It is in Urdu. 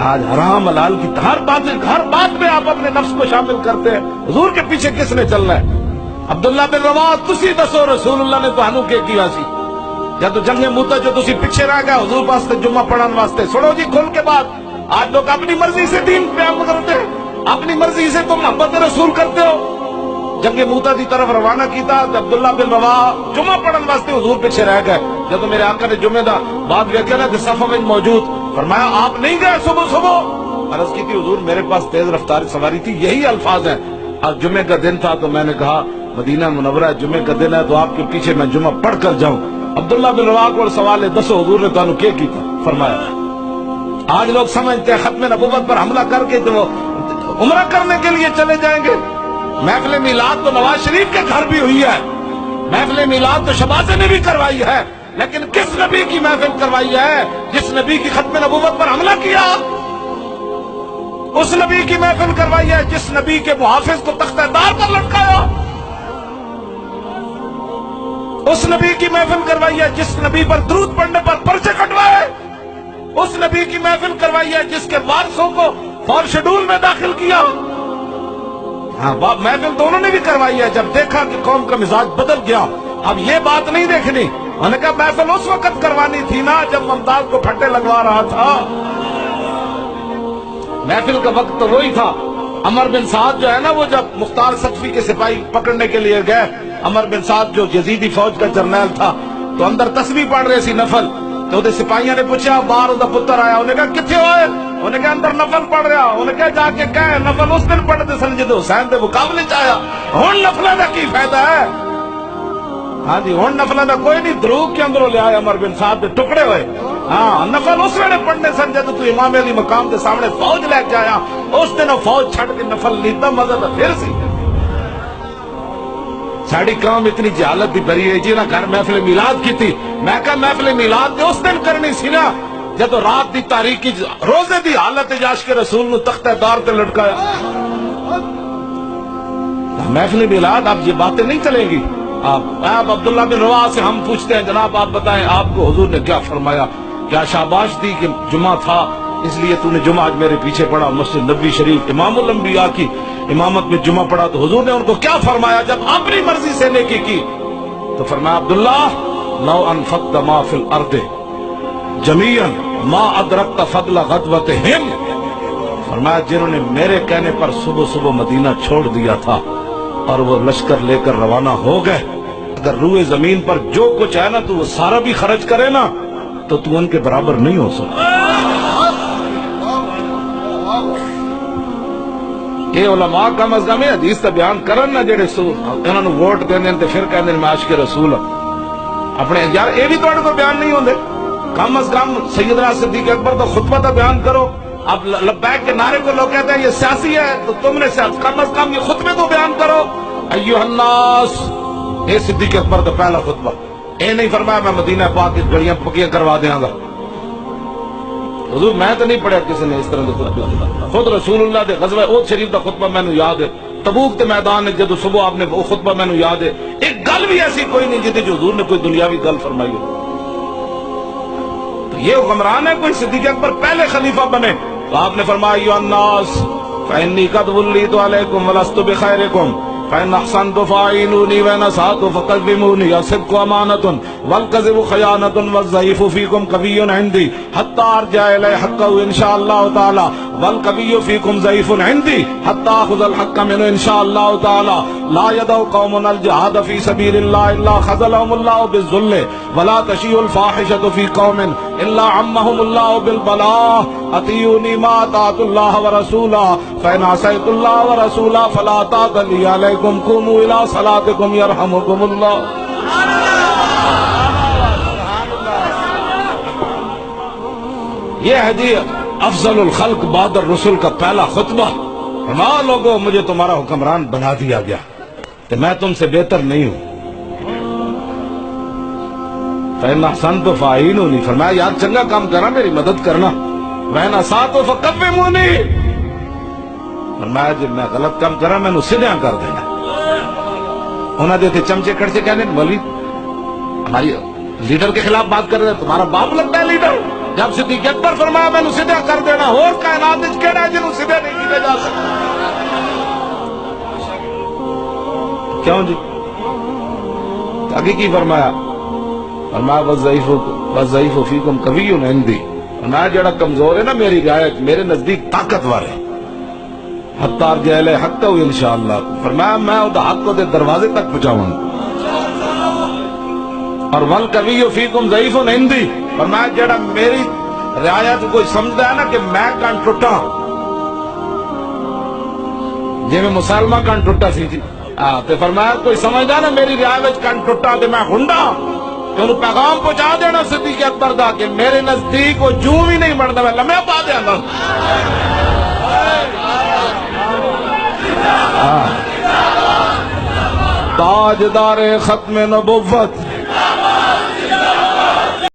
آج حرام حلال کی ہر بات میں آپ اپنے نفس کو شامل کرتے ہیں. حضور کے پیچھے کس نے چلنا ہے؟ عبداللہ بن رواحہ تسی دسو رسول اللہ نے تو کی ویسی یا تو جنگ موتا جو تسی پیچھے رہ گیا حضور واسطے جمعہ پڑھن واسطے سنو جی کھل کے بات. آج لوگ اپنی مرضی سے دین بیان کرتے ہیں, اپنی مرضی سے تم محبت رسول کرتے ہو. جنگ موتا کی طرف روانہ کیتا عبداللہ بن رواحہ جمعہ پڑھن واسطے حضور پیچھے رہ گئے. جب میرے آقا نے جمعے دا بعد ویکھیا نا کہ صف میں موجود, فرمایا آپ نہیں گئے صبح عرض کی تھی حضور میرے پاس تیز رفتار سواری تھی. یہی الفاظ ہیں. آج جمعے کا دن تھا تو میں نے کہا مدینہ منورہ جمعے کا دن ہے تو آپ کے پیچھے میں جمعہ پڑھ کر جاؤں. عبداللہ بن رواحہ کو سوال ہے دسو حضور نے تانوں کیا کیتا؟ فرمایا. آج لوگ سمجھتے ہیں ختم نبوت پر حملہ کر کے تو عمرہ کرنے کے لیے چلے جائیں گے. محفل میلاد تو نواز شریف کے گھر بھی ہوئی ہے, محفل میلاد تو شہبازہ نے بھی کروائی ہے, لیکن کس نبی کی محفل کروائی ہے؟ جس نبی کی ختم نبوت پر حملہ کیا اس نبی کی محفل کروائی ہے. جس نبی کے محافظ کو تختہ دار پر لٹکایا اس نبی کی محفل کروائی ہے. جس نبی پر درود پڑھنے پر پرچے کٹوائے اس نبی کی محفل کروائی ہے. جس کے وارثوں کو فور شیڈول میں داخل کیا. ہاں محفل دونوں نے بھی کروائی ہے. جب دیکھا کہ قوم کا مزاج بدل گیا اب یہ بات نہیں دیکھنی. انہوں نے کہا محفل اس وقت کروانی تھی نا جب ممتاز کو پھٹے لگوا رہا تھا. محفل کا وقت تو وہی تھا. عمر بن سعد جو ہے نا وہ جب مختار سقفی کے سپاہی پکڑنے کے لیے گئے, عمر بن سعد جو یزیدی فوج کا جرنیل تھا تو اندر تسبیح پڑھ رہے سی نفل. تو وہ سپاہیوں نے پوچھا باہر دا پتر آیا, انہوں نے کہا کتنے ہوئے؟ انہوں نے کہا اندر نفل پڑھ رہا. انہوں نے کہا جا کے کہے نفل اس دن پڑھتے سن جدو حسین دے مقابلے چاہیا. ہن نفلوں کا کی فائدہ ہے؟ ہاں جی ہن نفلوں کا کوئی نہیں. دروغ کے اندروں لے آئے عمر بن سعد دے ٹکڑے ہوئے. ہاں نفل اس ویلے پڑھنے سن جدو تو امام علی مقام کے سامنے فوج لے کے آیا. اس دن وہ فوج چھڑ کے نفل لیتا مزہ تو پھر سی. ساڑی قوم اتنی جہالت دی بری ہے جی نا گھر محفل میلاد کی تھی. میں کہا محفل میلاد نے اس دن کرنی سی نا جب رات دی تاریخی روزے دی حالت عاشق رسول نو تختہ دار تے لٹکایا. محفل میلاد اب یہ باتیں نہیں چلیں گی. آپ عبداللہ بن رواحہ سے ہم پوچھتے ہیں جناب آپ بتائیں آپ کو حضور نے کیا فرمایا؟ کیا شاباش دی کہ جمعہ تھا اس لیے تو نے جمعہ آج میرے پیچھے پڑھا, مسجد نبوی شریف امام الانبیاء کی امامت میں جمعہ پڑھا, تو حضور نے ان کو کیا فرمایا جب اپنی مرضی سے نیکی کی؟ تو فرمایا عبداللہ لو انفقت ما فی الارض جمیعا ما ادرکت فضل غدوتہم. فرمایا جنہوں نے میرے کہنے پر صبح صبح مدینہ چھوڑ دیا تھا اور وہ لشکر لے کر روانہ ہو گئے, اگر روئے زمین پر جو کچھ ہے نا تو وہ سارا بھی خرچ کرے نا تو تو ان کے برابر نہیں ہو سکتا. یہ علماء کم از کم حدیث کا بیان کرن نا جڑے انہوں نے ووٹ دینے تے پھر کہنے میں عاشق رسول اپنے یار یہ بھی تھوڑے کو بیان نہیں ہوندے. کم از کم سیدنا صدیق اکبر کا خطبہ تو بیان کرو. اب لبیک کے نعرے کو لوگ کہتے ہیں یہ سیاسی ہے تو تم نے کم از کم یہ خطبے تو بیان کرو. ایھا الناس, یہ صدیق اکبر کا پہلا خطبہ. اے نہیں فرمایا میں مدینہ پاک کی گڑیاں پکیاں کروا دیاں گا. حضور میں تو نہیں پڑھا کسی نے اس طرح کا خطبہ. خود رسول اللہ دے غزوہ احد شریف کا خطبہ میں نے یاد ہے. تبوک کے میدان میں جدو صبح آپ نے وہ خطبہ میں نے یاد ہے. ایک گل بھی ایسی کوئی نہیں جتنے جو حضور نے کوئی دنیاوی گل فرمائی ہو. تو یہ حکمران ہے کوئی صدیق اکبر پہلے خلیفہ بنے تو آپ نے فرمایا ایھا الناس فإنی قد ولیت علیکم ولست بخیرکم فإن أحسنت فأعینونی وإن أسأت فقومونی الصدق امانۃ والکذب خیانۃ والضعیف فیکم قوی عندی حتی ارجع الی حقہ ان شاء اللہ تعالی والقوی فیکم ضعیف عندی حتی آخذ الحق منہ ان شاء اللہ تعالی لا يدع قوم الجہاد فی سبیل اللہ الا خذلهم اللہ بالذل ولا تشیع الفاحشۃ فی قوم الا عمهم اللہ بالبلاء اطیعونی ما اطعت اللہ ورسولہ فإن عصیت اللہ ورسولہ فلا طاعۃ لی علیکم قوموا الی صلاتکم یرحمکم اللہ. یہ ہے جی افضل الخلق بعد الرسل کا پہلا خطبہ. فرمایا لوگوں مجھے تمہارا حکمران بنا دیا گیا کہ میں تم سے بہتر نہیں ہوں. فإن أحسنت فأعینونی, فرمایا یار چنگا کام کرنا میری مدد کرنا. وإن أسأت فقومونی, فرمایا جب میں غلط کام کرا میں سیدھا کر دینا. انہوں نے چمچے کڑچے کہنے مولی ہماری لیڈر کے خلاف بات کر رہے ہیں، تمہارا باپ لگتا ہے لیڈر؟ جب صدیق اکبر فرمایا میں نے سیدھا کر دینا، اور کائنات وچ کیڑا ہے جنوں سیدھے نہیں کیتے جا سکتے؟ کیوں جی؟ آگے کی فرمایا؟ فرمایا وَالضَّعِيفُ فِيكُمْ قَوِيٌّ عِندِي، فرمایا جڑا کمزور ہے نا میری رعایت میرے نزدیک طاقتور ہے، حتی ارجع الیہ حقہ انشاءاللہ، فرمایا میں وہ حق کو دے دروازے تک پہنچاؤں گا۔ اور وَالْقَوِيُّ فِيكُمْ ضَعِيفٌ عِندِي، فرمایا جڑا میری رعایت کوئی سمجھتا ہے نا کہ میں کان ٹوٹا، جی میں مسلمہ کان ٹوٹا سی جی، تو فرمایا کوئی سمجھتا نا میری رعایت کان ٹوٹا تو میں ہنڈا، کہ انہوں پیغام پہنچا دینا صدیق اکبر دا کہ میرے نزدیک وہ جوں بھی نہیں بڑھتا، میں لمحہ پا دیا گا۔ تاجدار ختم نبوت